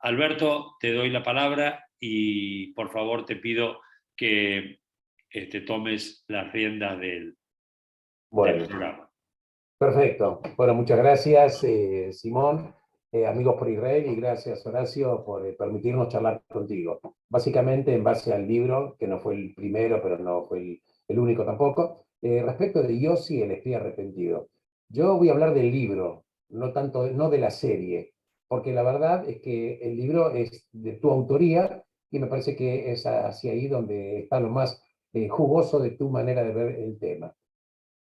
Alberto, te doy la palabra y por favor te pido que tomes las riendas del Bueno, programa. perfecto. Bueno, muchas gracias, Simón, amigos por Israel, y gracias, Horacio, por permitirnos charlar contigo. Básicamente, en base al libro, que no fue el primero, pero no fue el único tampoco, respecto de Yossi, el espía arrepentido. Yo voy a hablar del libro, no tanto, no de la serie, porque la verdad es que el libro es de tu autoría y me parece que es hacia ahí donde está lo más jugoso de tu manera de ver el tema.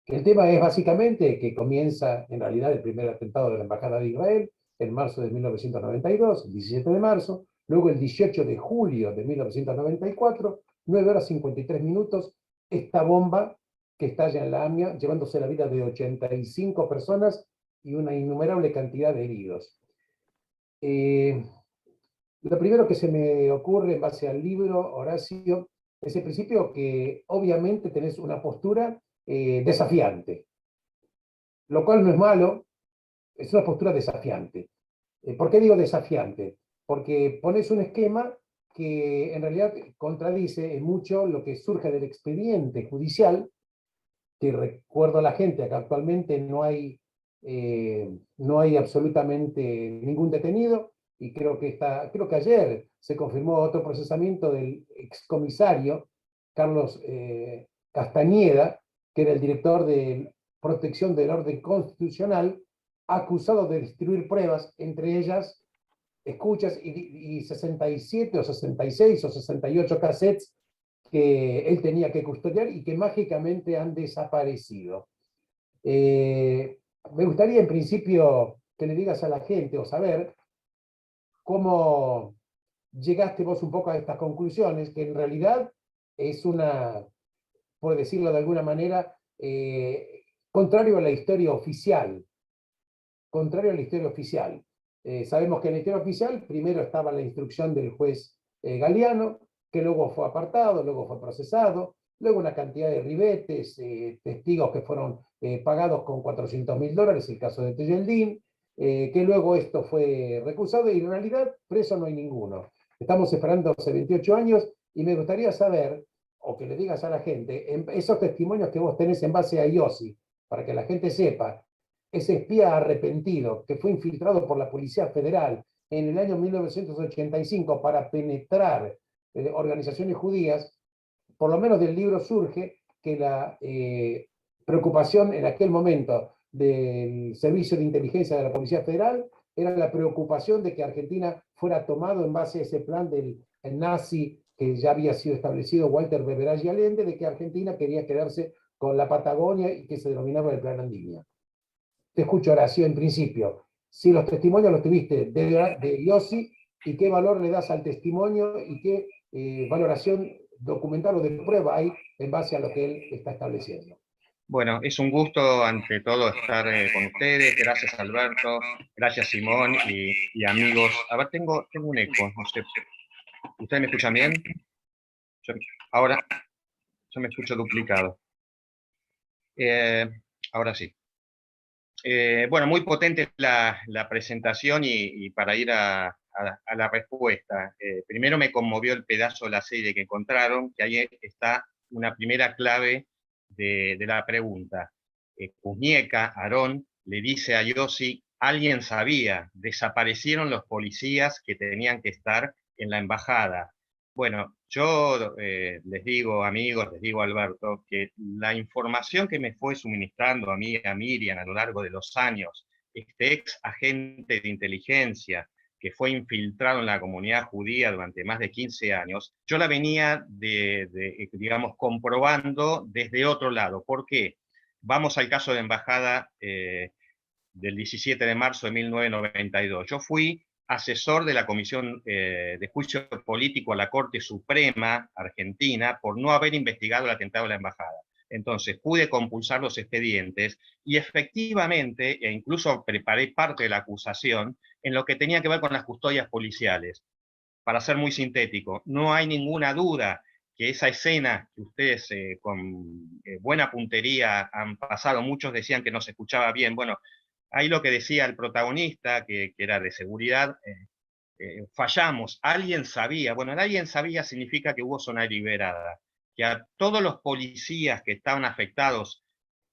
El tema es básicamente que comienza en realidad el primer atentado de la Embajada de Israel en marzo de 1992, el 17 de marzo, luego el 18 de julio de 1994, 9 horas 53 minutos, esta bomba que estalla en la AMIA, llevándose la vida de 85 personas y una innumerable cantidad de heridos. Eh, lo primero que se me ocurre en base al libro, Horacio, es el principio que obviamente tenés una postura desafiante, lo cual no es malo, es una postura desafiante. ¿Por qué digo desafiante? Porque pones un esquema que en realidad contradice en mucho lo que surge del expediente judicial, que recuerdo a la gente que actualmente no hay absolutamente ningún detenido, y creo que ayer se confirmó otro procesamiento del excomisario Carlos Castañeda, que era el director de protección del orden constitucional, acusado de destruir pruebas, entre ellas escuchas y 67 o 66 o 68 cassettes que él tenía que custodiar y que mágicamente han desaparecido. Me gustaría en principio que le digas a la gente o saber cómo llegaste vos un poco a estas conclusiones, que en realidad es una, por decirlo de alguna manera, contrario a la historia oficial. Contrario a la historia oficial. Sabemos que en la historia oficial primero estaba la instrucción del juez Galeano, que luego fue apartado, luego fue procesado, luego una cantidad de ribetes, testigos que fueron pagados con $400.000, el caso de Tejeldín, que luego esto fue recusado y en realidad preso no hay ninguno. Estamos esperando hace 28 años y me gustaría saber, o que le digas a la gente, esos testimonios que vos tenés en base a Yossi, para que la gente sepa, ese espía arrepentido que fue infiltrado por la Policía Federal en el año 1985 para penetrar organizaciones judías, por lo menos del libro surge que la preocupación en aquel momento del Servicio de Inteligencia de la Policía Federal era la preocupación de que Argentina fuera tomado en base a ese plan del nazi que ya había sido establecido Walter Beberage Allende, de que Argentina quería quedarse con la Patagonia y que se denominaba el Plan Andinia. Te escucho, Horacio, en principio. Si los testimonios los tuviste de Yossi, ¿y qué valor le das al testimonio y qué valoración documental o de prueba hay en base a lo que él está estableciendo? Bueno, es un gusto ante todo estar con ustedes. Gracias, Alberto. Gracias, Simón y amigos. A ver, tengo un eco, no sé. ¿Ustedes me escuchan bien? Ahora yo me escucho duplicado. Ahora sí. Bueno, muy potente la presentación y para ir a la respuesta. Primero me conmovió el pedazo de la serie que encontraron, que ahí está una primera clave de la pregunta. Kuznieka, Aarón, le dice a Yossi, alguien sabía, desaparecieron los policías que tenían que estar en la embajada. Bueno, yo les digo, amigos, les digo, Alberto, que la información que me fue suministrando a mí, a Miriam, a lo largo de los años, este ex agente de inteligencia que fue infiltrado en la comunidad judía durante más de 15 años, yo la venía, digamos, comprobando desde otro lado. ¿Por qué? Vamos al caso de embajada del 17 de marzo de 1992. Yo fui asesor de la Comisión de Juicio Político a la Corte Suprema Argentina por no haber investigado el atentado de la embajada. Entonces pude compulsar los expedientes y efectivamente, e incluso preparé parte de la acusación en lo que tenía que ver con las custodias policiales. Para ser muy sintético, no hay ninguna duda que esa escena que ustedes con buena puntería han pasado, muchos decían que no se escuchaba bien, bueno, ahí lo que decía el protagonista, que era de seguridad, fallamos, alguien sabía. Bueno, el alguien sabía significa que hubo zona deliberada, que a todos los policías que estaban afectados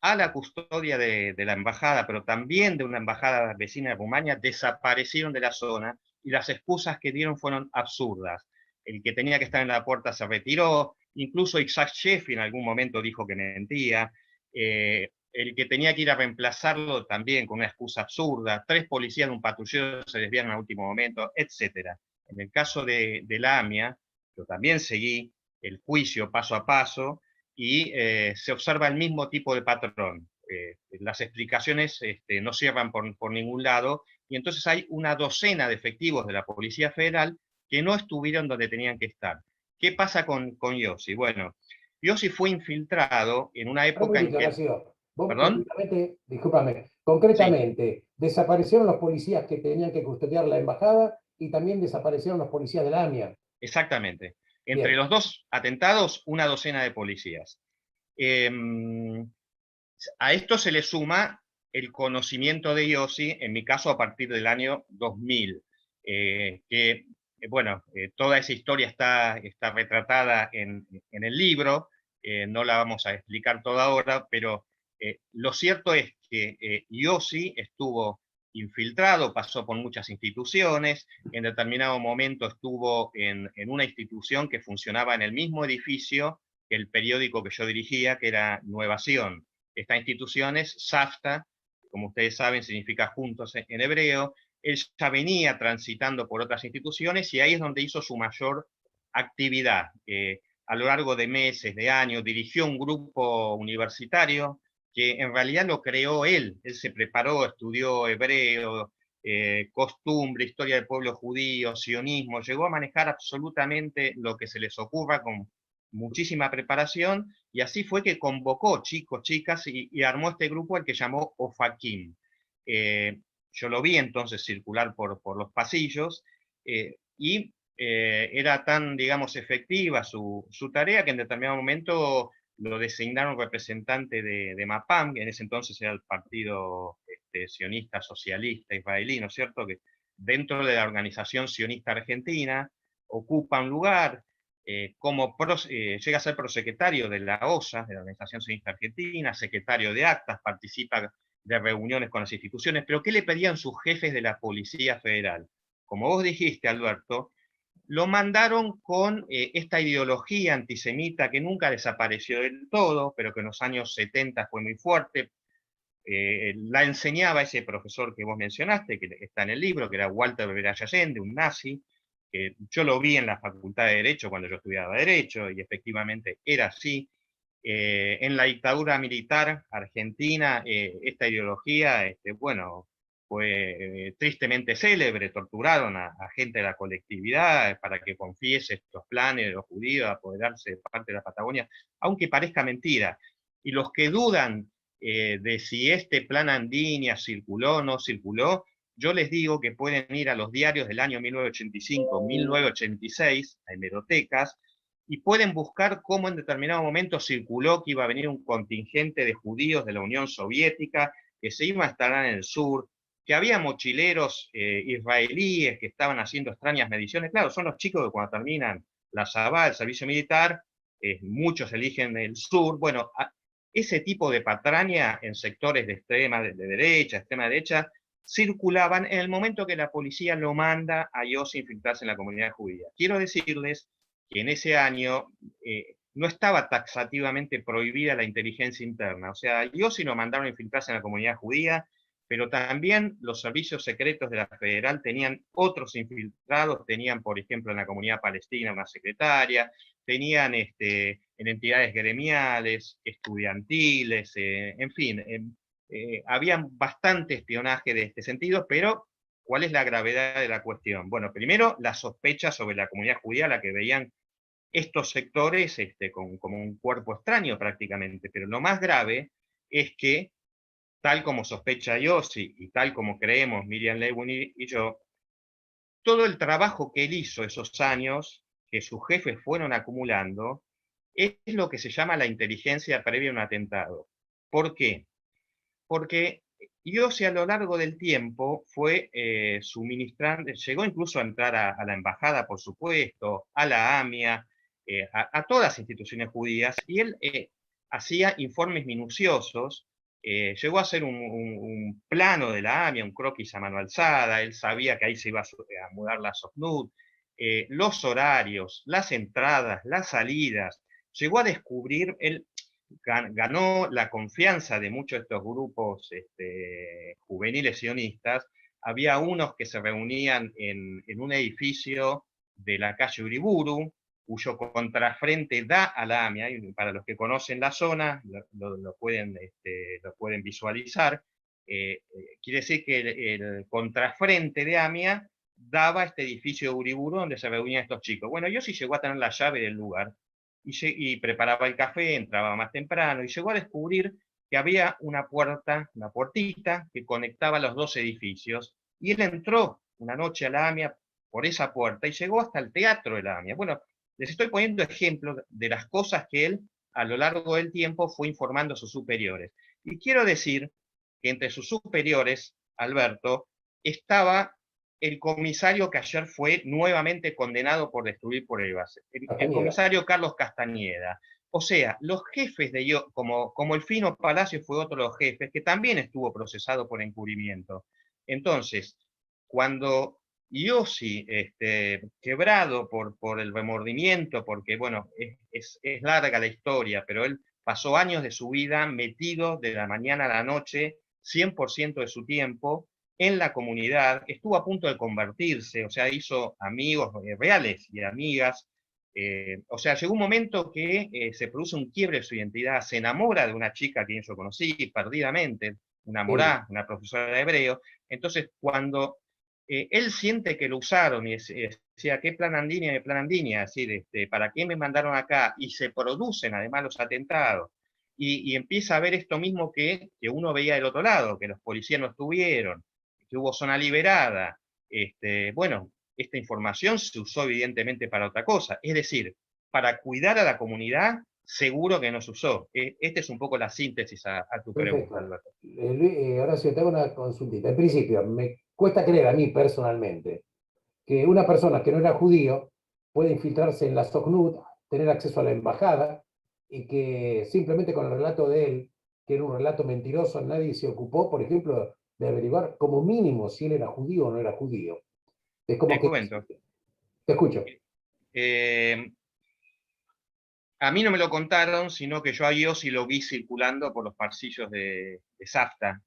a la custodia de la embajada, pero también de una embajada vecina de Rumania, desaparecieron de la zona y las excusas que dieron fueron absurdas. El que tenía que estar en la puerta se retiró, incluso Isaac Sheffield en algún momento dijo que mentía, el que tenía que ir a reemplazarlo también con una excusa absurda, 3 policías de un patrullero se desvían al último momento, etc. En el caso de la AMIA, yo también seguí el juicio paso a paso, y se observa el mismo tipo de patrón. Las explicaciones no cierran por ningún lado, y entonces hay una docena de efectivos de la Policía Federal que no estuvieron donde tenían que estar. ¿Qué pasa con Yossi? Bueno, Yossi fue infiltrado en una Para un época en poquito, que... Horacio. Vos ¿Perdón? concretamente, discúlpame, Sí, concretamente, desaparecieron los policías que tenían que custodiar la embajada y también desaparecieron los policías de la AMIA. exactamente. Entre Bien. los dos atentados, una docena de policías. A esto se le suma el conocimiento de Yossi, en mi caso a partir del año 2000, bueno, toda esa historia está retratada en el libro, no la vamos a explicar toda ahora, pero lo cierto es que Yossi estuvo infiltrado, pasó por muchas instituciones, en determinado momento estuvo en una institución que funcionaba en el mismo edificio que el periódico que yo dirigía, que era Nuevación. Esta institución es SAFTA, como ustedes saben significa juntos en hebreo. Él ya venía transitando por otras instituciones y ahí es donde hizo su mayor actividad. A lo largo de meses, de años, dirigió un grupo universitario que en realidad lo creó él. Él se preparó, estudió hebreo, costumbre, historia del pueblo judío, sionismo, llegó a manejar absolutamente lo que se les ocurra con muchísima preparación, y así fue que convocó chicos, chicas, y armó este grupo al que llamó Ofakim. Yo lo vi entonces circular por los pasillos, y era tan, digamos, efectiva su tarea que en determinado momento lo designaron representante de MAPAM, que en ese entonces era el partido sionista socialista israelí, ¿no es cierto?, que dentro de la organización sionista argentina ocupa un lugar, llega a ser prosecretario de la OSA, de la Organización Sionista Argentina, secretario de actas, participa de reuniones con las instituciones, pero ¿qué le pedían sus jefes de la Policía Federal? Como vos dijiste, Alberto, lo mandaron con esta ideología antisemita que nunca desapareció del todo, pero que en los años 70 fue muy fuerte. La enseñaba ese profesor que vos mencionaste, que está en el libro, que era Walter Veraya Allende, un nazi, que yo lo vi en la Facultad de Derecho cuando yo estudiaba Derecho, y efectivamente era así. En la dictadura militar argentina, esta ideología, bueno, fue tristemente célebre, torturaron a gente de la colectividad para que confiese estos planes de los judíos a apoderarse de parte de la Patagonia, aunque parezca mentira. Y los que dudan de si este plan Andinia circuló o no circuló, yo les digo que pueden ir a los diarios del año 1985, 1986, a hemerotecas, y pueden buscar cómo en determinado momento circuló que iba a venir un contingente de judíos de la Unión Soviética, que se iba a instalar en el sur, que había mochileros israelíes que estaban haciendo extrañas mediciones. Claro, son los chicos que cuando terminan la Shabbat, el servicio militar, muchos eligen el sur. Bueno, ese tipo de patraña en sectores de extrema derecha, circulaban en el momento que la policía lo manda a Yossi infiltrarse en la comunidad judía. Quiero decirles que en ese año no estaba taxativamente prohibida la inteligencia interna. O sea, Yossi lo mandaron a infiltrarse en la comunidad judía, pero también los servicios secretos de la Federal tenían otros infiltrados, tenían, por ejemplo, en la comunidad palestina una secretaria, tenían en entidades gremiales, estudiantiles, en fin, había bastante espionaje de este sentido, pero ¿cuál es la gravedad de la cuestión? Bueno, primero, la sospecha sobre la comunidad judía, la que veían estos sectores como un cuerpo extraño prácticamente, pero lo más grave es que, tal como sospecha Yossi y tal como creemos Miriam Lewin y yo, todo el trabajo que él hizo esos años, que sus jefes fueron acumulando, es lo que se llama la inteligencia previa a un atentado. ¿Por qué? Porque Iosi a lo largo del tiempo fue suministrando, llegó incluso a entrar a la embajada, por supuesto, a la AMIA, a todas las instituciones judías, y él hacía informes minuciosos, llegó a hacer un plano de la AMIA, un croquis a mano alzada, él sabía que ahí se iba a mudar la Socnud, los horarios, las entradas, las salidas, llegó a descubrir, él ganó la confianza de muchos de estos grupos juveniles sionistas. Había unos que se reunían en un edificio de la calle Uriburu, cuyo contrafrente da a la AMIA, y para los que conocen la zona lo pueden visualizar. Quiere decir que el contrafrente de AMIA daba a este edificio de Uriburu donde se reunían estos chicos. Bueno, yo sí llegó a tener la llave del lugar, y preparaba el café, entraba más temprano, y llegó a descubrir que había una puertita que conectaba los dos edificios, y él entró una noche a la AMIA por esa puerta y llegó hasta el teatro de la AMIA. Bueno, les estoy poniendo ejemplos de las cosas que él a lo largo del tiempo fue informando a sus superiores. Y quiero decir que entre sus superiores, Alberto, estaba el comisario que ayer fue nuevamente condenado por destruir pruebas, el comisario Carlos Castañeda. O sea, los jefes de ellos, como el Fino Palacio fue otro de los jefes, que también estuvo procesado por encubrimiento. Entonces, cuando Iosi, quebrado por el remordimiento, porque bueno, es larga la historia, pero él pasó años de su vida metido de la mañana a la noche, 100% de su tiempo, en la comunidad, estuvo a punto de convertirse, o sea, hizo amigos reales y amigas, o sea, llegó un momento que se produce un quiebre de su identidad, se enamora de una chica que yo conocí perdidamente, una morá, una profesora de hebreo. Entonces cuando él siente que lo usaron y decía, ¿qué plan Andinia de plan Andinia? Es decir, ¿para qué me mandaron acá? Y se producen además los atentados. Y empieza a ver esto mismo que uno veía del otro lado, que los policías no estuvieron, que hubo zona liberada. Bueno, esta información se usó evidentemente para otra cosa, es decir, para cuidar a la comunidad, seguro que no se usó. Esta es un poco la síntesis a tu pregunta, Alberto. Horacio, te hago una consultita. En principio, me cuesta creer a mí personalmente que una persona que no era judío puede infiltrarse en la Socnud, tener acceso a la embajada, y que simplemente con el relato de él, que era un relato mentiroso, nadie se ocupó, por ejemplo, de averiguar como mínimo si él era judío o no era judío. Es como Te que... cuento. Te escucho. A mí no me lo contaron, sino que yo a Iosi lo vi circulando por los pasillos de Safta.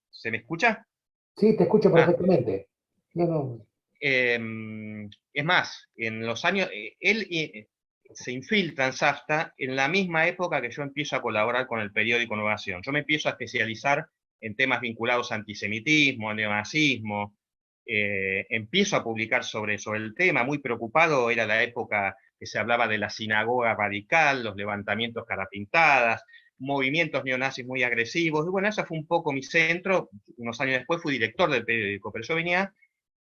¿Se me escucha? Sí, te escucho perfectamente. No, no. Es más, en los años, él se infiltra en Safta en la misma época que yo empiezo a colaborar con el periódico Novación. Yo me empiezo a especializar en temas vinculados a antisemitismo, a neonazismo, empiezo a publicar sobre el tema, muy preocupado, era la época que se hablaba de la sinagoga radical, los levantamientos carapintadas, movimientos neonazis muy agresivos, y bueno, ese fue un poco mi centro. Unos años después fui director del periódico, pero yo venía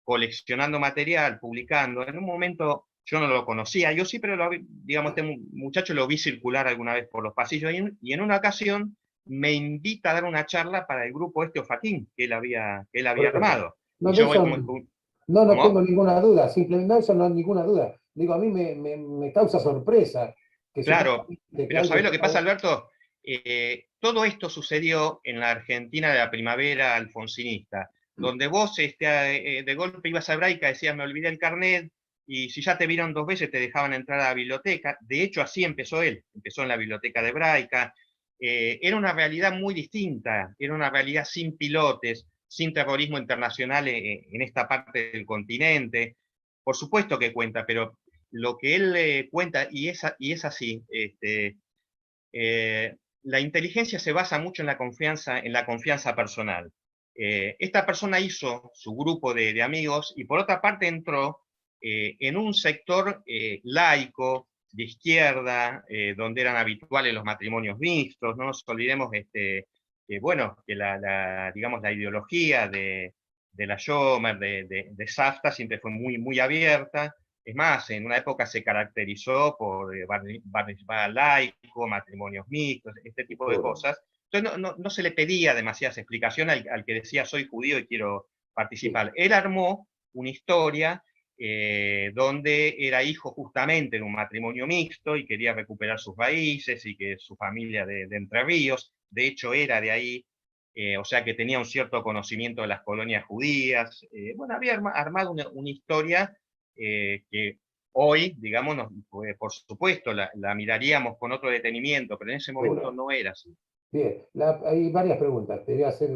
coleccionando material, publicando. En un momento yo no lo conocía, yo sí, pero digamos, este muchacho lo vi circular alguna vez por los pasillos, y en una ocasión me invita a dar una charla para el grupo Ofaquín, que él había armado. No, Y de yo voy eso, no tengo ninguna duda, simplemente no, eso no hay ninguna duda. Digo, a mí me causa sorpresa que claro, pero ¿sabés lo que pasa, sea... Alberto? Todo esto sucedió en la Argentina de la primavera alfonsinista, donde vos de golpe ibas a Hebraica, decías, me olvidé el carnet, y si ya te vieron 2 veces te dejaban entrar a la biblioteca. De hecho, así empezó él, empezó en la biblioteca de Hebraica. Era una realidad muy distinta, era una realidad sin pilotes, sin terrorismo internacional en esta parte del continente. Por supuesto que cuenta, pero lo que él cuenta, y es así, la inteligencia se basa mucho en la confianza personal. Esta persona hizo su grupo de amigos, y por otra parte entró en un sector laico, de izquierda, donde eran habituales los matrimonios mixtos. No nos olvidemos bueno, que digamos, la ideología de la Schomer, de Safta, siempre fue muy, muy abierta. Es más, en una época se caracterizó por bar laico, matrimonios mixtos, este tipo de cosas. Entonces no se le pedía demasiadas explicaciones al que decía soy judío y quiero participar. Él armó una historia donde era hijo justamente de un matrimonio mixto y quería recuperar sus raíces y que su familia de Entre Ríos, de hecho era de ahí, o sea que tenía un cierto conocimiento de las colonias judías. Bueno, había armado una historia que hoy, digamos, por supuesto, la miraríamos con otro detenimiento, pero en ese momento no era así. Bien, hay varias preguntas. Te voy a hacer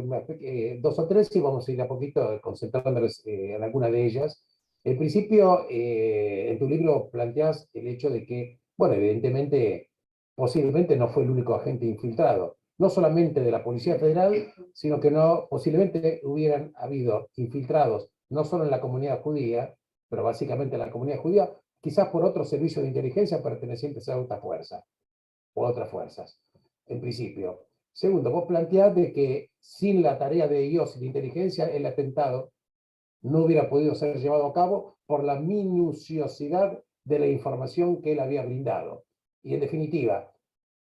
dos o tres y vamos a ir a poquito concentrándonos en alguna de ellas. En principio, en tu libro planteas el hecho de que, bueno, evidentemente, posiblemente no fue el único agente infiltrado, no solamente de la Policía Federal, sino que no, posiblemente hubieran habido infiltrados, no solo en la comunidad judía, pero básicamente en la comunidad judía, quizás por otros servicios de inteligencia pertenecientes a otra fuerza o a otras fuerzas, en principio. Segundo, vos planteás de que sin la tarea de ellos de inteligencia, el atentado no hubiera podido ser llevado a cabo por la minuciosidad de la información que él había brindado. Y en definitiva,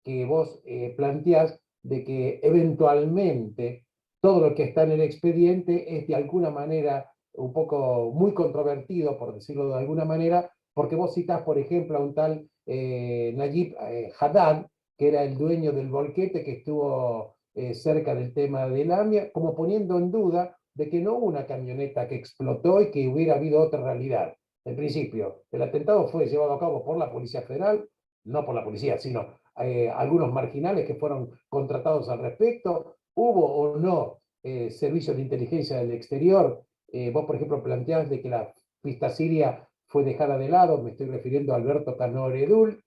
que vos planteás de que eventualmente todo lo que está en el expediente es de alguna manera un poco muy controvertido, por decirlo de alguna manera, porque vos citás, por ejemplo, a un tal Nayib Haddad, que era el dueño del volquete que estuvo cerca del tema de Lamia, como poniendo en duda de que no hubo una camioneta que explotó y que hubiera habido otra realidad. En principio, el atentado fue llevado a cabo por la Policía Federal, no por la policía, sino algunos marginales que fueron contratados al respecto. ¿Hubo o no servicios de inteligencia del exterior? Vos, por ejemplo, planteás de que la pista siria fue dejada de lado, me estoy refiriendo a Alberto Canoredul,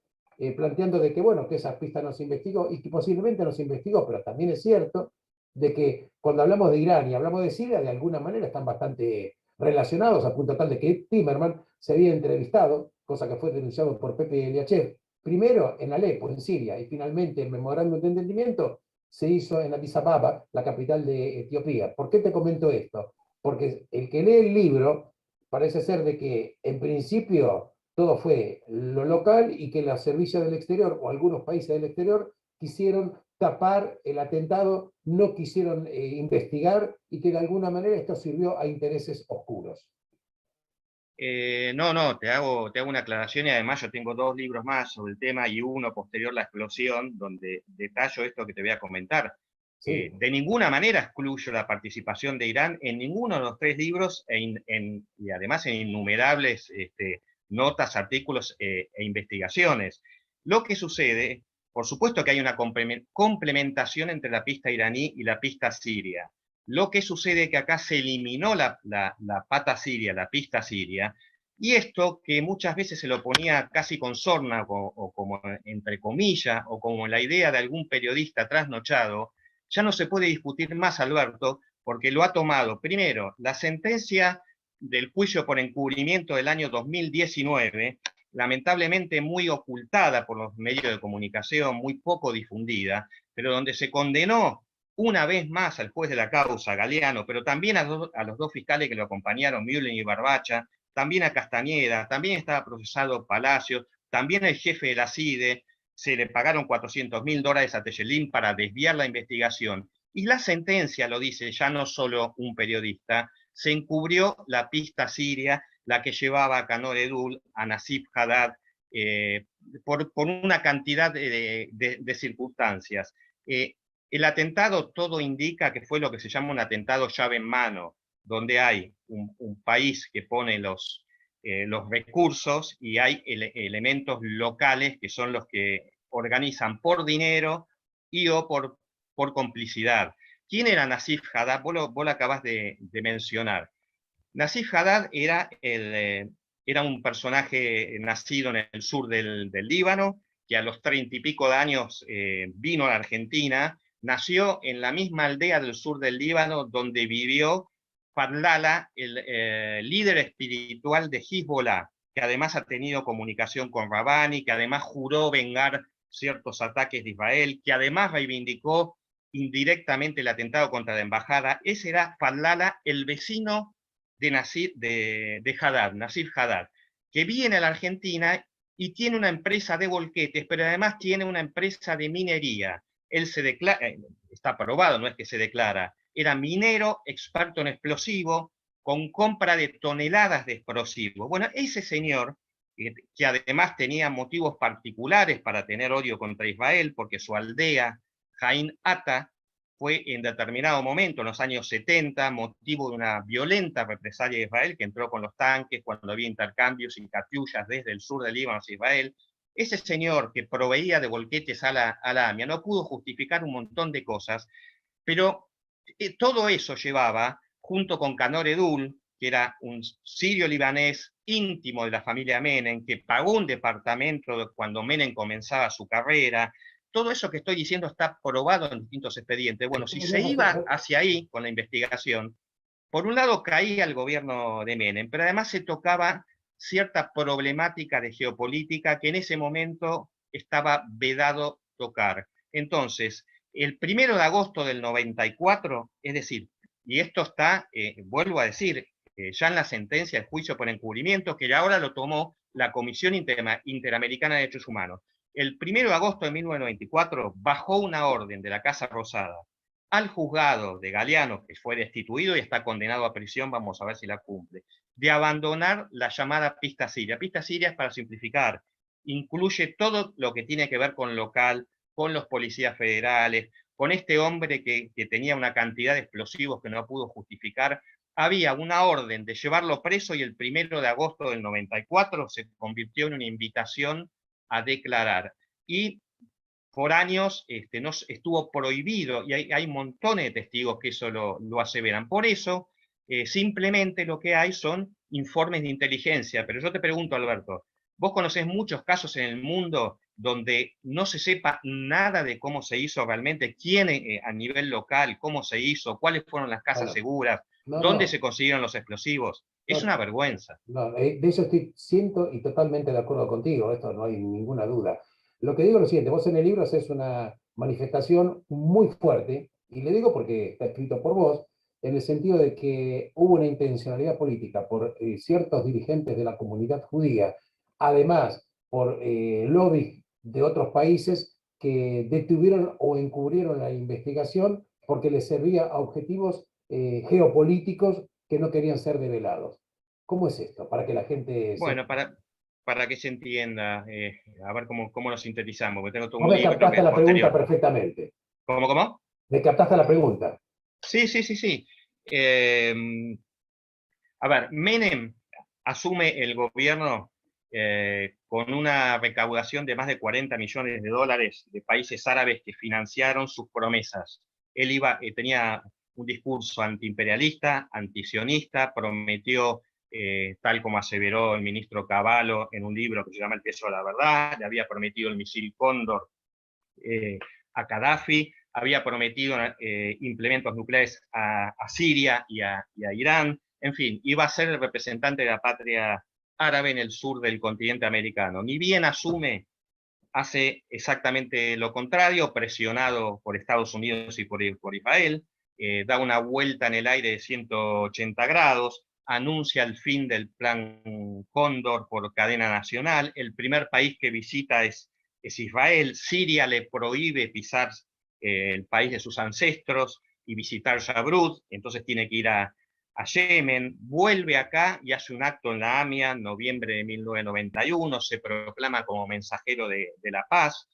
planteando de que, bueno, que esa pista no se investigó y que posiblemente no se investigó, pero también es cierto de que cuando hablamos de Irán y hablamos de Siria, de alguna manera están bastante relacionados, a punto tal de que Timerman se había entrevistado, cosa que fue denunciado por Pepe Eliachev, primero en Alepo, en Siria, y finalmente el memorándum de entendimiento se hizo en Addis Ababa, la capital de Etiopía. ¿Por qué te comento esto? Porque el que lee el libro parece ser de que en principio todo fue lo local y que los servicios del exterior o algunos países del exterior quisieron tapar el atentado, no quisieron investigar y que de alguna manera esto sirvió a intereses oscuros. No, te hago una aclaración y además yo tengo 2 libros más sobre el tema y uno posterior, La explosión, donde detallo esto que te voy a comentar. Sí. De ninguna manera excluyo la participación de Irán en ninguno de los 3 libros y además en innumerables notas, artículos e investigaciones. Lo que sucede, por supuesto que hay una complementación entre la pista iraní y la pista siria. Lo que sucede es que acá se eliminó la pata siria, la pista siria, y esto que muchas veces se lo ponía casi con sorna o como entre comillas, o como la idea de algún periodista trasnochado, ya no se puede discutir más, Alberto, porque lo ha tomado, primero, la sentencia del juicio por encubrimiento del año 2019, lamentablemente muy ocultada por los medios de comunicación, muy poco difundida, pero donde se condenó una vez más al juez de la causa, Galeano, pero también a los 2 fiscales que lo acompañaron, Mühlen y Barbacha, también a Castañeda, también estaba procesado Palacios, también el jefe de la CIDE, se le pagaron $400.000 a Tejelín para desviar la investigación. Y la sentencia lo dice ya no solo un periodista, se encubrió la pista siria, la que llevaba a Canoredul, a Nasif Haddad, por una cantidad de circunstancias. El atentado todo indica que fue lo que se llama un atentado llave en mano, donde hay un país que pone los recursos y hay elementos locales que son los que organizan por dinero y o por complicidad. ¿Quién era Nasif Haddad? Vos lo acabás de mencionar. Nasif Haddad era un personaje nacido en el sur del Líbano, que a los 30 y pico de años vino a la Argentina. Nació en la misma aldea del sur del Líbano donde vivió Fadlallah, el líder espiritual de Hezbollah, que además ha tenido comunicación con Rabani, que además juró vengar ciertos ataques de Israel, que además reivindicó indirectamente el atentado contra la embajada. Ese era Fadlallah, el vecino de Haddad, Nasif Haddad, que viene a la Argentina y tiene una empresa de volquetes, pero además tiene una empresa de minería. él se declara, está probado, no es que se declara, era minero, experto en explosivo, con compra de toneladas de explosivos. Bueno, ese señor, que además tenía motivos particulares para tener odio contra Israel, porque su aldea, Jain Ata, fue en determinado momento, en los años 70, motivo de una violenta represalia de Israel, que entró con los tanques cuando había intercambios y catiullas desde el sur del Líbano hacia Israel. Ese señor que proveía de volquetes a la AMIA no pudo justificar un montón de cosas, pero todo eso llevaba, junto con Kanor Edul, que era un sirio-libanés íntimo de la familia Menem, que pagó un departamento cuando Menem comenzaba su carrera. Todo eso que estoy diciendo está probado en distintos expedientes. Bueno, si se iba hacia ahí con la investigación, por un lado caía el gobierno de Menem, pero además se tocaba cierta problemática de geopolítica que en ese momento estaba vedado tocar. Entonces, el 1 de agosto del 94, es decir, y esto está, vuelvo a decir, ya en la sentencia del juicio por encubrimiento, que ya ahora lo tomó la Comisión Interamericana de Derechos Humanos. El 1 de agosto de 1994 bajó una orden de la Casa Rosada al juzgado de Galeano, que fue destituido y está condenado a prisión, vamos a ver si la cumple, de abandonar la llamada pista siria. Pista siria es, para simplificar, incluye todo lo que tiene que ver con local, con los policías federales, con este hombre que tenía una cantidad de explosivos que no pudo justificar. Había una orden de llevarlo preso y el 1 de agosto del 94 se convirtió en una invitación a declarar. Y por años no, estuvo prohibido, y hay montones de testigos que eso lo aseveran. Por eso, simplemente lo que hay son informes de inteligencia. Pero yo te pregunto, Alberto, vos conocés muchos casos en el mundo donde no se sepa nada de cómo se hizo realmente, quién a nivel local, cómo se hizo, cuáles fueron las casas seguras, dónde se consiguieron los explosivos. Es una vergüenza. No, de eso estoy y totalmente de acuerdo contigo, esto no hay ninguna duda. Lo que digo es lo siguiente, vos en el libro haces una manifestación muy fuerte, y le digo porque está escrito por vos, en el sentido de que hubo una intencionalidad política por ciertos dirigentes de la comunidad judía, además por lobbies de otros países que detuvieron o encubrieron la investigación porque les servía a objetivos geopolíticos que no querían ser develados. ¿Cómo es esto? Para que la gente... Bueno, para que se entienda, a ver cómo lo sintetizamos, porque tengo todo Vos un me libro captaste la pregunta posterior. perfectamente. ¿Cómo? Me captaste la pregunta. Sí. A ver, Menem asume el gobierno con una recaudación de más de 40 millones de dólares de países árabes que financiaron sus promesas. Él tenía un discurso antiimperialista, antisionista, prometió, tal como aseveró el ministro Cavallo en un libro que se llama El peso de la verdad, le había prometido el misil Cóndor a Gaddafi, había prometido implementos nucleares a Siria y a Irán. En fin, iba a ser el representante de la patria árabe en el sur del continente americano. Ni bien asume, hace exactamente lo contrario, presionado por Estados Unidos y por Israel, da una vuelta en el aire de 180 grados, anuncia el fin del plan Cóndor por cadena nacional. El primer país que visita es Israel. Siria le prohíbe pisar el país de sus ancestros y visitar Yabrut, entonces tiene que ir a Yemen, vuelve acá y hace un acto en la AMIA en noviembre de 1991, se proclama como mensajero de la paz,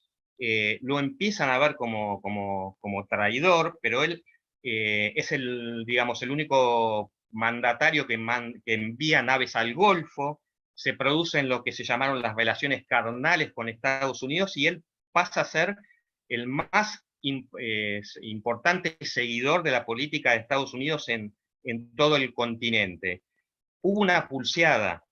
lo empiezan a ver como traidor, pero él es digamos, el único mandatario que envía naves al Golfo, se producen lo que se llamaron las relaciones carnales con Estados Unidos y él pasa a ser el más importante seguidor de la política de Estados Unidos en todo el continente. Hubo una pulseada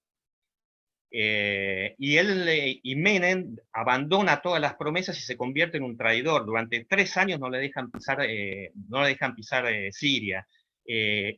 y Menem abandona todas las promesas y se convierte en un traidor. Durante 3 años no le dejan pisar Siria.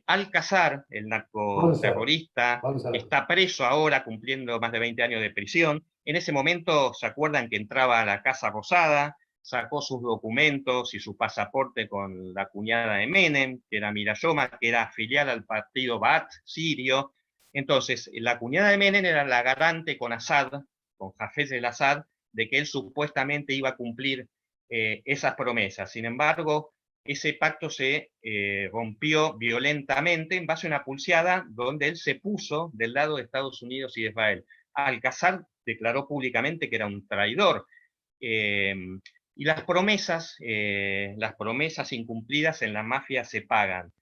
Al-Qasar, el narcoterrorista, está preso ahora cumpliendo más de 20 años de prisión. En ese momento, ¿se acuerdan que entraba a la Casa Rosada? Sacó sus documentos y su pasaporte con la cuñada de Menem, que era Mirayoma, que era afiliada al partido Ba'ath sirio. Entonces, la cuñada de Menem era la garante con Assad, con Hafez el-Assad, de que él supuestamente iba a cumplir esas promesas. Sin embargo, ese pacto se rompió violentamente en base a una pulseada donde él se puso del lado de Estados Unidos y de Israel. Alcazar declaró públicamente que era un traidor. Y las promesas incumplidas en la mafia se pagan.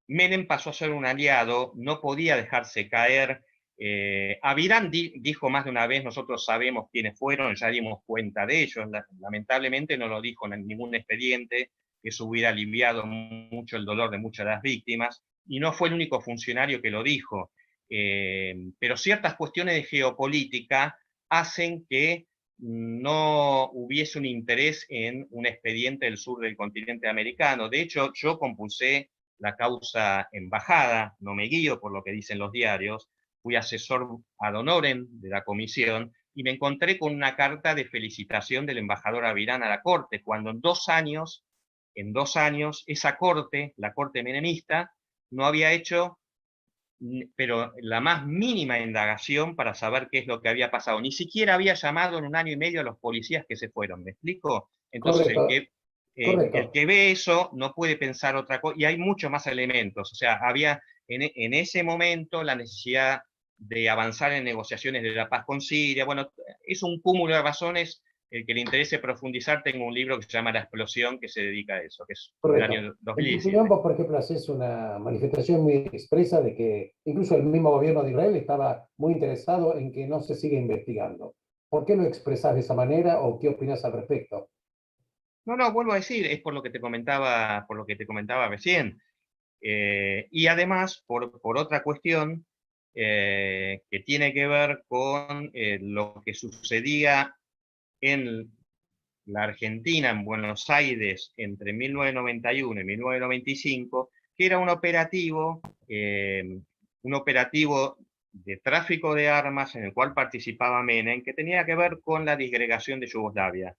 Menem pasó a ser un aliado, no podía dejarse caer. Avirán dijo más de una vez, nosotros sabemos quiénes fueron, ya dimos cuenta de ellos. Lamentablemente no lo dijo en ningún expediente, eso hubiera aliviado mucho el dolor de muchas de las víctimas, y no fue el único funcionario que lo dijo. Pero ciertas cuestiones de geopolítica hacen que no hubiese un interés en un expediente del sur del continente americano. De hecho, yo compulsé la causa embajada, no me guío por lo que dicen los diarios, fui asesor ad honorem de la comisión y me encontré con una carta de felicitación del embajador Avirán a la corte, cuando en 2 años, esa corte, la corte menemista, no había hecho pero la más mínima indagación para saber qué es lo que había pasado. Ni siquiera había llamado en 1 año y medio a los policías que se fueron, ¿me explico? Entonces Correcto, el correcto. que ve eso no puede pensar otra cosa, y hay muchos más elementos. O sea, había en ese momento la necesidad de avanzar en negociaciones de la paz con Siria. Bueno, es un cúmulo de razones. El que le interese profundizar, tengo un libro que se llama La explosión, que se dedica a eso, que es del Correcto. año En tu opinión, 2017. vos, por ejemplo, haces una manifestación muy expresa de que incluso el mismo gobierno de Israel estaba muy interesado en que no se siga investigando. ¿Por qué lo expresás de esa manera o qué opinas al respecto? No, vuelvo a decir, es por lo que te comentaba recién. Y además, por otra cuestión que tiene que ver con lo que sucedía en la Argentina, en Buenos Aires, entre 1991 y 1995, que era un operativo de tráfico de armas en el cual participaba Menem, que tenía que ver con la disgregación de Yugoslavia.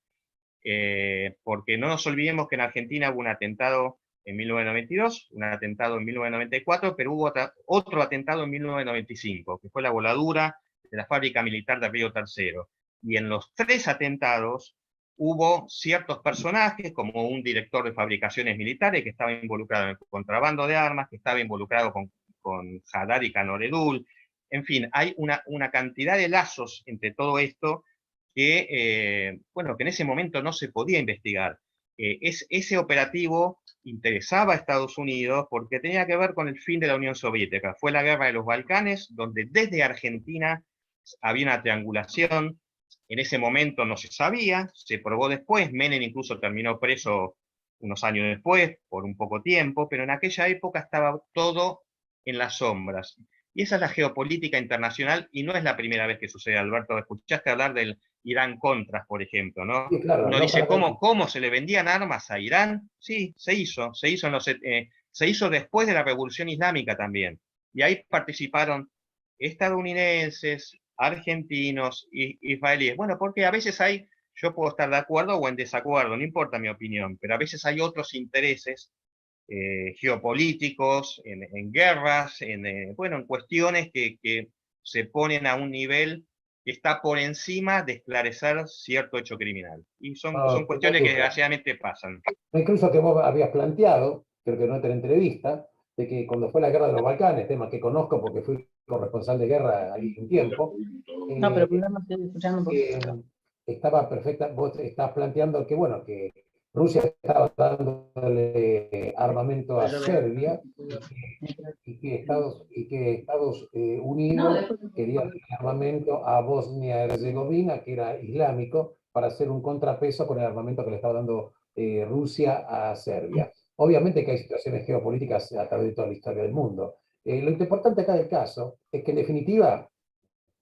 Porque no nos olvidemos que en Argentina hubo un atentado en 1992, un atentado en 1994, pero hubo otro atentado en 1995, que fue la voladura de la fábrica militar de Río Tercero. Y en los 3 atentados hubo ciertos personajes, como un director de fabricaciones militares que estaba involucrado en el contrabando de armas, que estaba involucrado con Haddad y Canoredul. En fin, hay una cantidad de lazos entre todo esto que, bueno, que en ese momento no se podía investigar. Ese operativo interesaba a Estados Unidos porque tenía que ver con el fin de la Unión Soviética. Fue la guerra de los Balcanes, donde desde Argentina había una triangulación. En ese momento no se sabía, se probó después. Menem incluso terminó preso unos años después, por un poco tiempo, pero en aquella época estaba todo en las sombras. Y esa es la geopolítica internacional, y no es la primera vez que sucede, Alberto. Escuchaste hablar del Irán-Contras, por ejemplo, ¿no? Sí, claro, Uno no dice, para menos. ¿cómo se le vendían armas a Irán? Sí, se hizo después de la Revolución Islámica también. Y ahí participaron estadounidenses, argentinos, israelíes. Bueno, porque a veces yo puedo estar de acuerdo o en desacuerdo, no importa mi opinión, pero a veces hay otros intereses geopolíticos, en guerras, bueno, en cuestiones que se ponen a un nivel que está por encima de esclarecer cierto hecho criminal. Y son No, sin cuestiones que duda. desgraciadamente pasan. Incluso que vos habías planteado, creo que no en la entrevista, de que cuando fue la guerra de los Balcanes, tema que conozco porque fui corresponsal de guerra ahí un tiempo, No, pero eh, primero me estoy escuchando un poquito. estaba perfecta, vos estás planteando que, bueno, que Rusia estaba dándole armamento a Serbia y que Estados Unidos quería darle armamento a Bosnia-Herzegovina, que era islámico, para hacer un contrapeso con el armamento que le estaba dando Rusia a Serbia. Obviamente que hay situaciones geopolíticas a través de toda la historia del mundo. Lo importante acá del caso es que en definitiva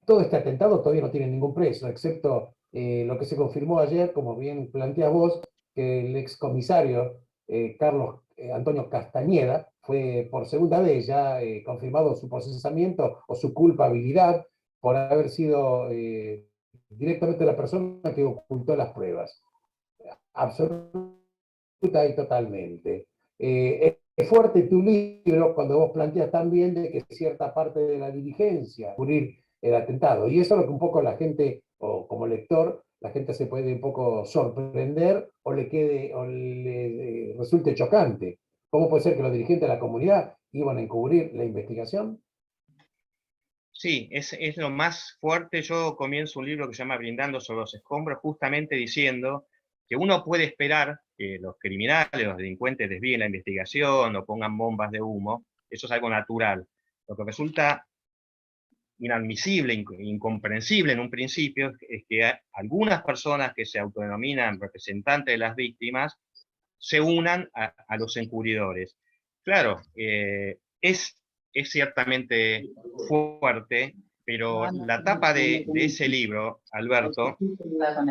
todo este atentado todavía no tiene ningún preso, excepto lo que se confirmó ayer, como bien planteas vos, que el excomisario Carlos Antonio Castañeda fue por segunda vez ya confirmado su procesamiento o su culpabilidad por haber sido directamente la persona que ocultó las pruebas. Absoluta y totalmente. Es fuerte tu libro cuando vos planteas también de que cierta parte de la dirigencia cubrir el atentado. Y eso es lo que un poco la gente, o como lector, la gente se puede un poco sorprender o le resulte chocante. ¿Cómo puede ser que los dirigentes de la comunidad iban a encubrir la investigación? Sí, es lo más fuerte. Yo comienzo un libro que se llama Brindando sobre los escombros, justamente diciendo que uno puede esperar que los criminales, los delincuentes desvíen la investigación o pongan bombas de humo. Eso es algo natural. Lo que resulta inadmisible, incomprensible en un principio, es que algunas personas que se autodenominan representantes de las víctimas se unan a los encubridores. Claro, es ciertamente fuerte, pero la tapa de ese libro, Alberto,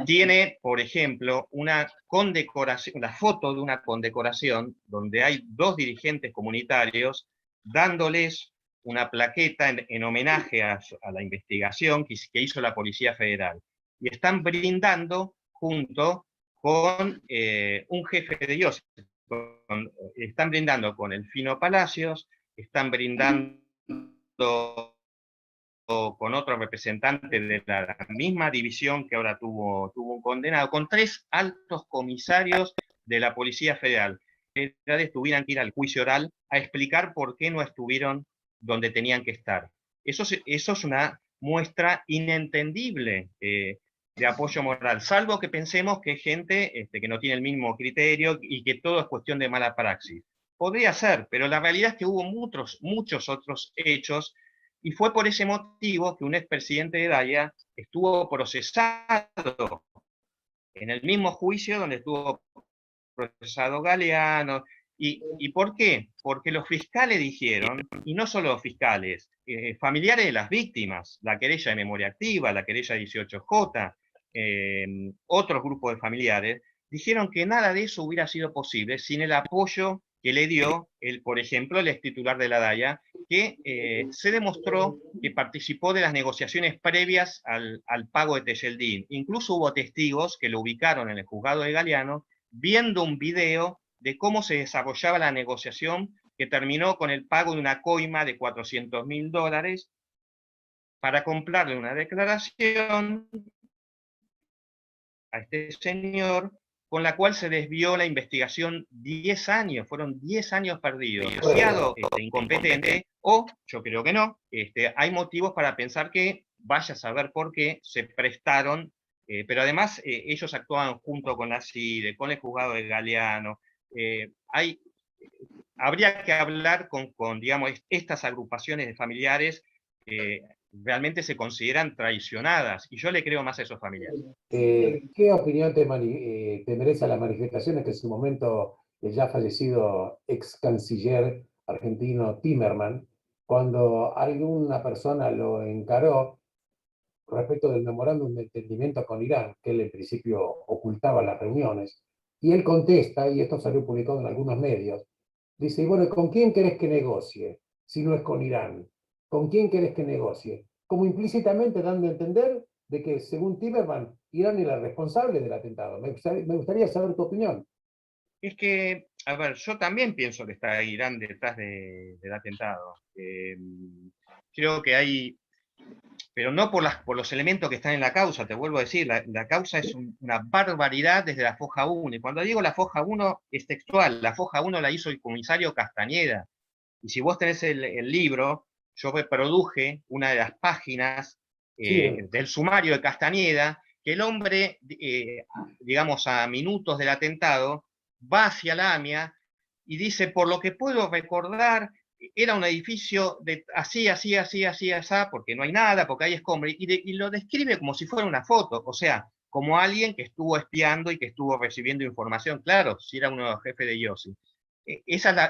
tiene, por ejemplo, una condecoración, la foto de una condecoración donde hay 2 dirigentes comunitarios dándoles una plaqueta en homenaje a la investigación que hizo la Policía Federal. Y están brindando junto con un jefe de diócesis. Están brindando con el Fino Palacios, están brindando con otro representante de la misma división que ahora tuvo un condenado, con 3 altos comisarios de la Policía Federal, que tuvieran que ir al juicio oral a explicar por qué no estuvieron donde tenían que estar. Eso es una muestra inentendible de apoyo moral, salvo que pensemos que es gente que no tiene el mismo criterio y que todo es cuestión de mala praxis. Podría ser, pero la realidad es que hubo muchos otros hechos, y fue por ese motivo que un expresidente de Daya estuvo procesado en el mismo juicio donde estuvo procesado Galeano. ¿Y por qué? Porque los fiscales dijeron, y no solo los fiscales, familiares de las víctimas, la querella de memoria activa, la querella 18J, otros grupos de familiares, dijeron que nada de eso hubiera sido posible sin el apoyo que le dio, por ejemplo, el ex titular de la DAIA, que se demostró que participó de las negociaciones previas al pago de Tejeldín. Incluso hubo testigos que lo ubicaron en el juzgado de Galeano, viendo un video de cómo se desarrollaba la negociación que terminó con el pago de una coima de $400.000 para comprarle una declaración a este señor, con la cual se desvió la investigación 10 años, fueron 10 años perdidos. Demasiado incompetente, o yo creo que no, hay motivos para pensar que, vaya a saber por qué, se prestaron, pero además ellos actuaban junto con la CIDE, con el juzgado de Galeano. Habría que hablar con digamos, estas agrupaciones de familiares que realmente se consideran traicionadas, y yo le creo más a esos familiares. ¿Qué opinión te merece las manifestaciones que en su momento el ya fallecido ex canciller argentino Timerman, cuando alguna persona lo encaró respecto del memorándum de entendimiento con Irán, que él en principio ocultaba las reuniones, y él contesta, y esto salió publicado en algunos medios, dice, y bueno, ¿con quién querés que negocie si no es con Irán? ¿Con quién querés que negocie? Como implícitamente dando a entender de que, según Timerman, Irán era el responsable del atentado. Me gustaría saber tu opinión. Es que, a ver, yo también pienso que está Irán detrás del atentado. Creo que hay, pero no por los elementos que están en la causa, te vuelvo a decir, la causa es una barbaridad desde la foja 1. Y cuando digo la foja 1 es textual, la foja 1 la hizo el comisario Castañeda. Y si vos tenés el libro, yo reproduje una de las páginas del sumario de Castañeda, que el hombre, digamos, a minutos del atentado, va hacia la AMIA y dice, por lo que puedo recordar, era un edificio de así, porque no hay nada, porque hay escombros, y lo describe como si fuera una foto, o sea, como alguien que estuvo espiando y que estuvo recibiendo información, claro, si era uno de los jefes de IOSI.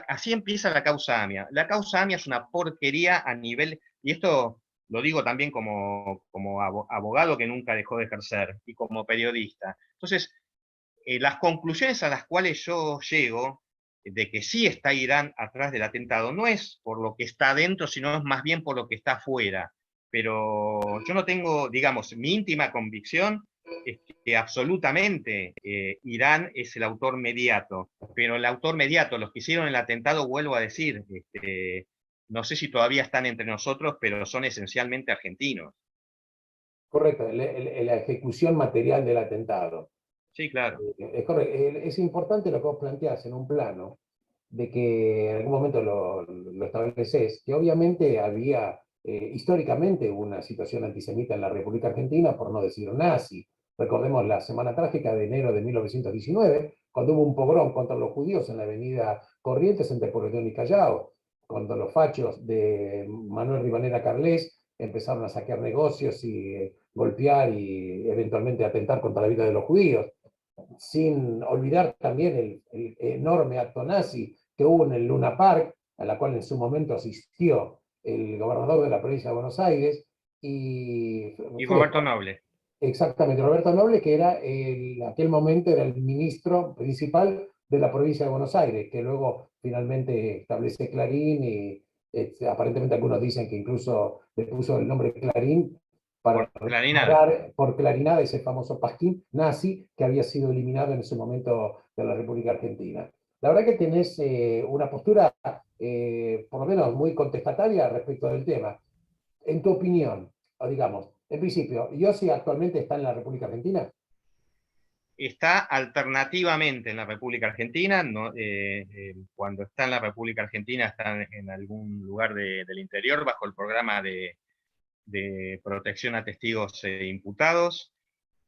Así empieza la causa AMIA. La causa AMIA es una porquería a nivel, y esto lo digo también como abogado que nunca dejó de ejercer, y como periodista. Entonces, las conclusiones a las cuales yo llego, de que sí está Irán atrás del atentado, no es por lo que está adentro, sino es más bien por lo que está afuera. Pero yo no tengo, digamos, mi íntima convicción es que absolutamente Irán es el autor mediato, pero el autor mediato, los que hicieron el atentado, vuelvo a decir, no sé si todavía están entre nosotros, pero son esencialmente argentinos. Correcto, la ejecución material del atentado. Sí, claro. Es correcto. Es importante lo que vos planteás en un plano, de que en algún momento lo estableces, que obviamente había históricamente una situación antisemita en la República Argentina, por no decir nazi. Recordemos la Semana Trágica de enero de 1919, cuando hubo un pogrom contra los judíos en la avenida Corrientes entre Porredón y Callao, cuando los fachos de Manuel Rivadeneira Carles empezaron a saquear negocios y golpear y eventualmente atentar contra la vida de los judíos, sin olvidar también el enorme acto nazi que hubo en el Luna Park, a la cual en su momento asistió el gobernador de la provincia de Buenos Aires, y Y Roberto Noble. exactamente, Roberto Noble, que era en aquel momento era el ministro principal de la provincia de Buenos Aires, que luego finalmente establece Clarín y aparentemente algunos dicen que incluso le puso el nombre Clarín para Por Clarinada. pagar por Clarinada ese famoso pasquín nazi que había sido eliminado en ese momento de la República Argentina. La verdad que tenés una postura, por lo menos muy contestataria respecto del tema. En tu opinión, o digamos, en principio, ¿Yossi actualmente está en la República Argentina? Está alternativamente en la República Argentina, no, cuando está en la República Argentina está en algún lugar del interior bajo el programa de protección a testigos imputados.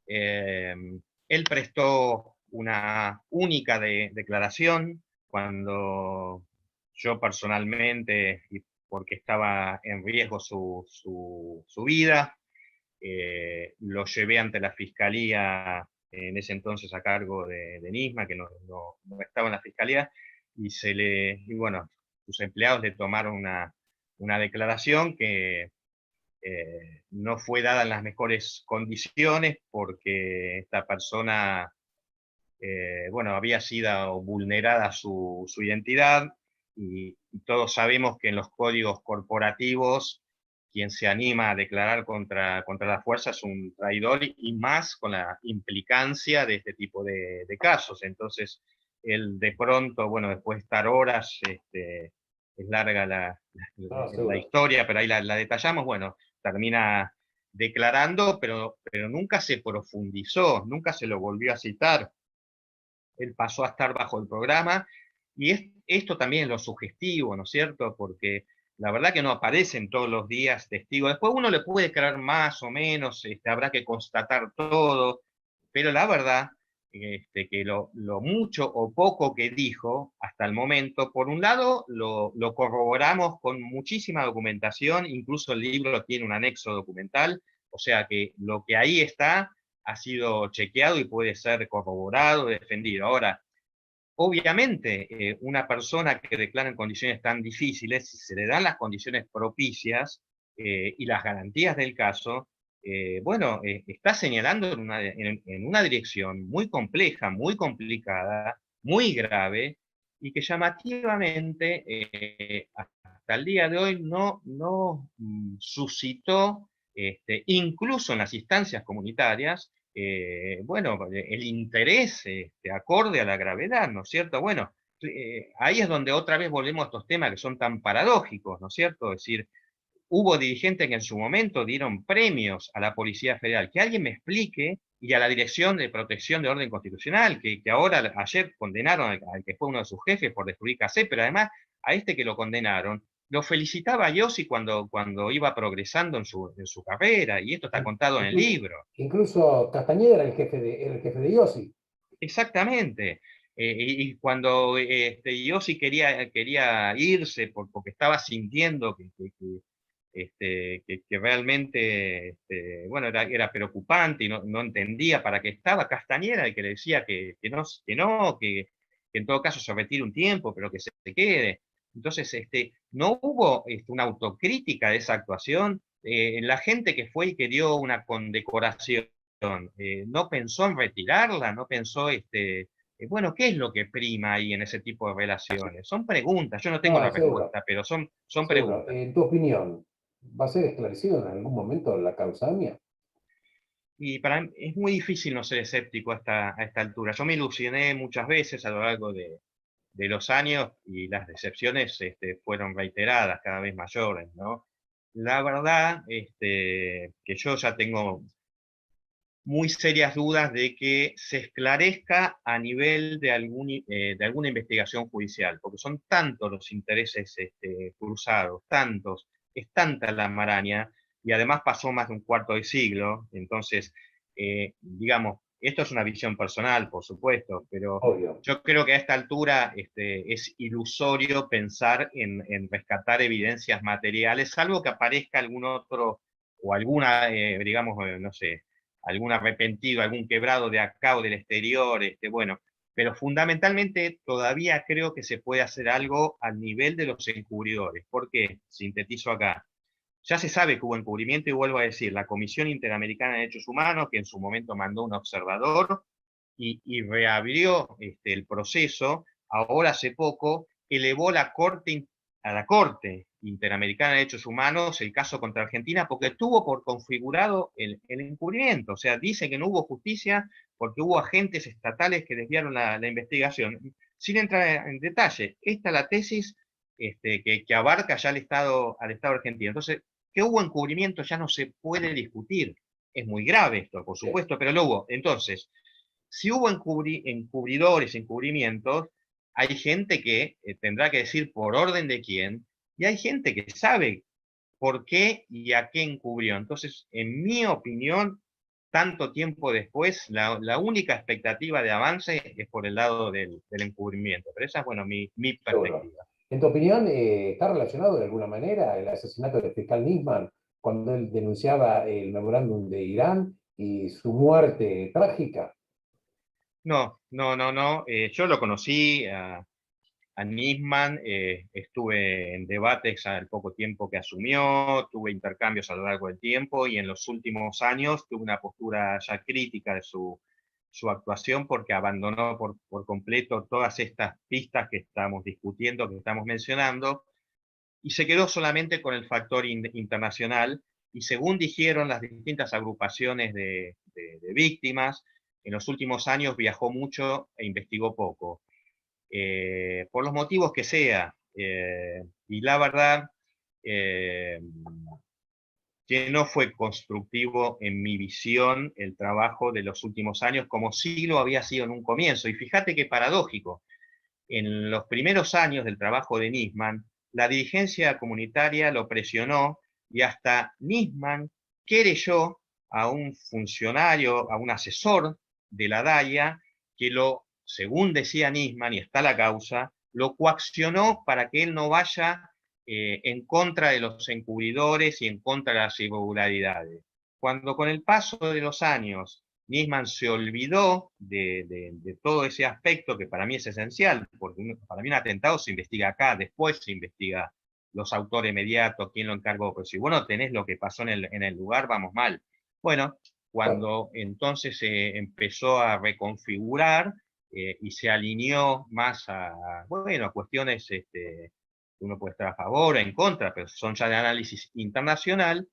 Él prestó una única declaración cuando yo personalmente, y porque estaba en riesgo su vida, lo llevé ante la Fiscalía, en ese entonces a cargo de Nisma, que no estaba en la Fiscalía, y bueno, sus empleados le tomaron una declaración que no fue dada en las mejores condiciones porque esta persona, bueno, había sido vulnerada su identidad, y todos sabemos que en los códigos corporativos quien se anima a declarar contra la fuerza es un traidor, y más con la implicancia de este tipo de casos. Entonces, él de pronto, bueno, después de estar horas, es larga la Seguro. historia, pero ahí la detallamos, bueno, termina declarando, pero nunca se profundizó, nunca se lo volvió a citar. Él pasó a estar bajo el programa, y esto también es lo sugestivo, ¿no es cierto? Porque la verdad que no aparecen todos los días testigos. Después uno le puede creer más o menos, habrá que constatar todo, pero la verdad que lo mucho o poco que dijo hasta el momento, por un lado lo corroboramos con muchísima documentación, incluso el libro tiene un anexo documental, o sea que lo que ahí está ha sido chequeado y puede ser corroborado, defendido. Ahora, obviamente, una persona que declara en condiciones tan difíciles, si se le dan las condiciones propicias y las garantías del caso, bueno, está señalando en una dirección muy compleja, muy complicada, muy grave, y que llamativamente hasta el día de hoy no suscitó, incluso en las instancias comunitarias, bueno, el interés acorde a la gravedad, ¿no es cierto? Bueno, ahí es donde otra vez volvemos a estos temas que son tan paradójicos, ¿no es cierto? Es decir, hubo dirigentes que en su momento dieron premios a la Policía Federal. Que alguien me explique, y a la Dirección de Protección de Orden Constitucional, que ahora, ayer condenaron al que fue uno de sus jefes por destruir Casé, pero además a este que lo condenaron, lo felicitaba a Yossi cuando iba progresando en su carrera, y esto está contado en el Incluso, libro. incluso Castañeda era el jefe de Yossi. Exactamente. Y cuando Yossi quería irse porque estaba sintiendo que realmente bueno, era preocupante y no entendía para qué estaba, Castañeda el que le decía que en todo caso se retire un tiempo, pero que se quede. Entonces, no hubo una autocrítica de esa actuación. La gente que fue y que dio una condecoración, no pensó en retirarla, no pensó, bueno, ¿qué es lo que prima ahí en ese tipo de relaciones? Son preguntas, yo no tengo No, la seguro, respuesta, pero son seguro. preguntas. En tu opinión, ¿va a ser esclarecido en algún momento la causa mía? Y para mí es muy difícil no ser escéptico a esta altura. Yo me ilusioné muchas veces a lo largo de los años, y las decepciones fueron reiteradas, cada vez mayores, ¿no? la verdad que yo ya tengo muy serias dudas de que se esclarezca a nivel de alguna investigación judicial, porque son tantos los intereses cruzados, tantos, es tanta la maraña, y además pasó más de un cuarto de siglo. Entonces, digamos, esto es una visión personal, por supuesto, pero Obvio. yo creo que a esta altura es ilusorio pensar en rescatar evidencias materiales, salvo que aparezca algún otro, o alguna, digamos, no sé, algún arrepentido, algún quebrado de acá o del exterior, bueno, pero fundamentalmente todavía creo que se puede hacer algo al nivel de los encubridores. ¿Por qué? Sintetizo acá. Ya se sabe que hubo encubrimiento, y vuelvo a decir, la Comisión Interamericana de Derechos Humanos, que en su momento mandó un observador y reabrió el proceso, ahora hace poco elevó a la Corte Interamericana de Derechos Humanos el caso contra Argentina porque tuvo por configurado el encubrimiento. O sea, dice que no hubo justicia porque hubo agentes estatales que desviaron la investigación. Sin entrar en detalle, esta es la tesis que abarca ya al Estado argentino. Entonces, que hubo encubrimiento ya no se puede discutir. Es muy grave esto, por supuesto, pero lo hubo. Entonces, si hubo encubridores, encubrimientos, hay gente que tendrá que decir por orden de quién, y hay gente que sabe por qué y a qué encubrió. Entonces, en mi opinión, tanto tiempo después, la única expectativa de avance es por el lado del encubrimiento. Pero esa es, bueno, mi Seguro. perspectiva. En tu opinión, ¿está relacionado de alguna manera el asesinato del fiscal Nisman cuando él denunciaba el memorándum de Irán y su muerte trágica? No, no, no, no. Yo lo conocí a Nisman, estuve en debates al poco tiempo que asumió, tuve intercambios a lo largo del tiempo, y en los últimos años tuve una postura ya crítica de su actuación, porque abandonó por completo todas estas pistas que estamos discutiendo, que estamos mencionando, y se quedó solamente con el factor internacional. Y según dijeron las distintas agrupaciones de víctimas, en los últimos años viajó mucho e investigó poco. Por los motivos que sea. Y la verdad eh, que no fue constructivo en mi visión el trabajo de los últimos años, como sí lo había sido en un comienzo. Y fíjate qué paradójico, en los primeros años del trabajo de Nisman, la dirigencia comunitaria lo presionó, y hasta Nisman querelló a un funcionario, a un asesor de la DAIA, que según decía Nisman, y está la causa, lo coaccionó para que él no vaya en contra de los encubridores y en contra de las irregularidades. Cuando con el paso de los años Nisman se olvidó de todo ese aspecto que para mí es esencial, porque para mí un atentado se investiga acá, después se investiga los autores inmediatos, quién lo encargó, pero si vos no tenés lo que pasó en el lugar, vamos mal. Bueno, Bueno, cuando entonces se empezó a reconfigurar y se alineó más bueno, a cuestiones que uno puede estar a favor o en contra, pero son ya de análisis internacional.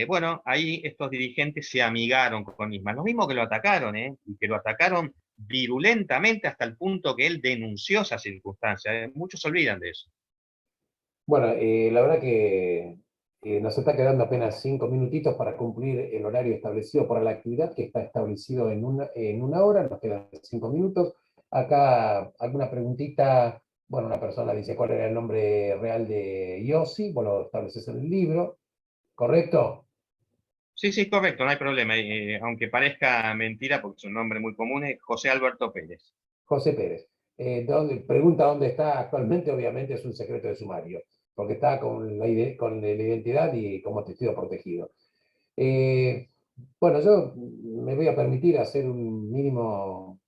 Bueno, ahí estos dirigentes se amigaron con Nisman, los mismos que lo atacaron, y que lo atacaron virulentamente hasta el punto que él denunció esa circunstancia. Muchos se olvidan de eso. bueno, la verdad que nos está quedando apenas 5 minutitos para cumplir el horario establecido para la actividad, que está establecido en una hora, nos quedan 5 minutos. Acá alguna preguntita, bueno, una persona dice cuál era el nombre real de Yossi, vos lo estableces en el libro, ¿correcto? Sí, sí, correcto, no hay problema. Aunque parezca mentira, porque es un nombre muy común, es José Alberto Pérez. José Pérez. Pregunta dónde está actualmente, obviamente es un secreto de sumario, porque está con la identidad y como testigo protegido. Eh, bueno, yo me voy a permitir hacer un mínimo,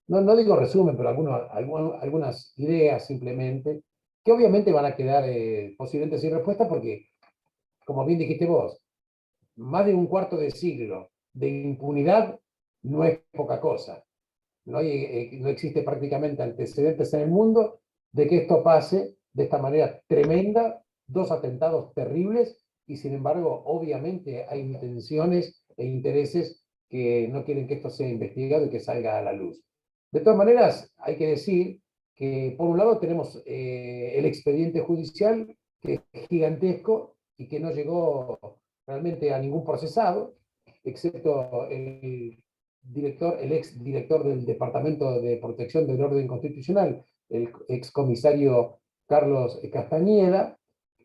no digo resumen, pero algunas ideas simplemente, que obviamente van a quedar posiblemente sin respuesta porque, como bien dijiste vos, más de un cuarto de siglo de impunidad no es poca cosa. No existe prácticamente antecedentes en el mundo de que esto pase de esta manera tremenda, dos atentados terribles, y sin embargo, obviamente hay intenciones e intereses que no quieren que esto sea investigado y que salga a la luz. De todas maneras, hay que decir que por un lado tenemos el expediente judicial, que es gigantesco, y que no llegó realmente a ningún procesado, excepto el ex director del Departamento de Protección del Orden Constitucional, el ex comisario Carlos Castañeda,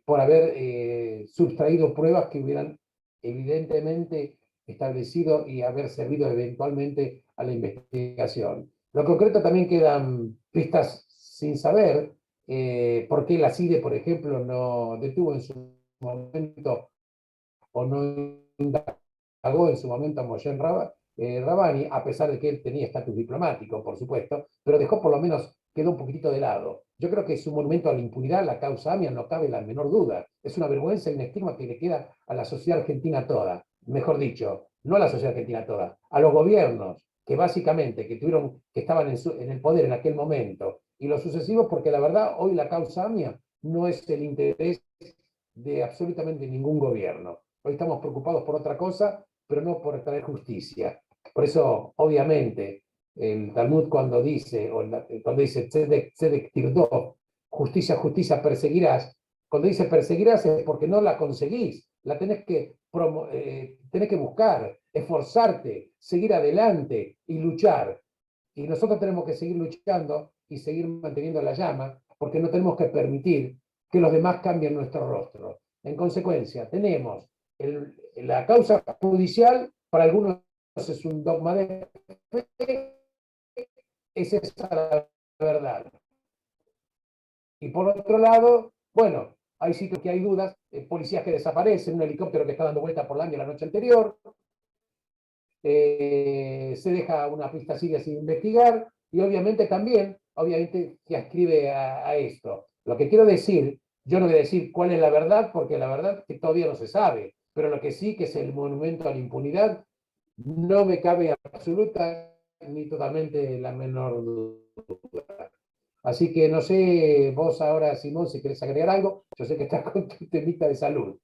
por haber sustraído pruebas que hubieran evidentemente establecido y haber servido eventualmente a la investigación. Lo concreto también quedan pistas sin saber por qué la CIDE, por ejemplo, no detuvo en su momento o no indagó en su momento a Moshe Rabani, a pesar de que él tenía estatus diplomático, por supuesto, pero dejó por lo menos, quedó un poquitito de lado. Yo creo que es un monumento a la impunidad, la causa AMIA, no cabe la menor duda. Es una vergüenza y un estigma que le queda a la sociedad argentina toda. Mejor dicho, no a la sociedad argentina toda, a los gobiernos que básicamente que estaban en el poder en aquel momento, y los sucesivos, porque la verdad, hoy la causa AMIA no es el interés de absolutamente ningún gobierno. Hoy estamos preocupados por otra cosa, pero no por traer justicia. Por eso, obviamente, el Talmud cuando dice tzedek, tzedek tirdo, justicia, justicia perseguirás, cuando dice perseguirás es porque no la conseguís, la tenés que buscar, esforzarte, seguir adelante y luchar. Y nosotros tenemos que seguir luchando y seguir manteniendo la llama, porque no tenemos que permitir que los demás cambien nuestro rostro. En consecuencia, tenemos la causa judicial, para algunos es un dogma de fe, es esa la verdad. Y por otro lado, bueno, hay sitios que hay dudas, policías que desaparecen, un helicóptero que está dando vuelta por Landia la noche anterior, se deja una pista sigue sin investigar, y obviamente también, se ascribe a esto. Lo que quiero decir, yo no voy a decir cuál es la verdad, porque la verdad que todavía no se sabe, pero lo que sí que es el monumento a la impunidad, no me cabe absoluta ni totalmente la menor duda. Así que no sé, vos ahora, Simón, si querés agregar algo, yo sé que estás con tu temita de salud.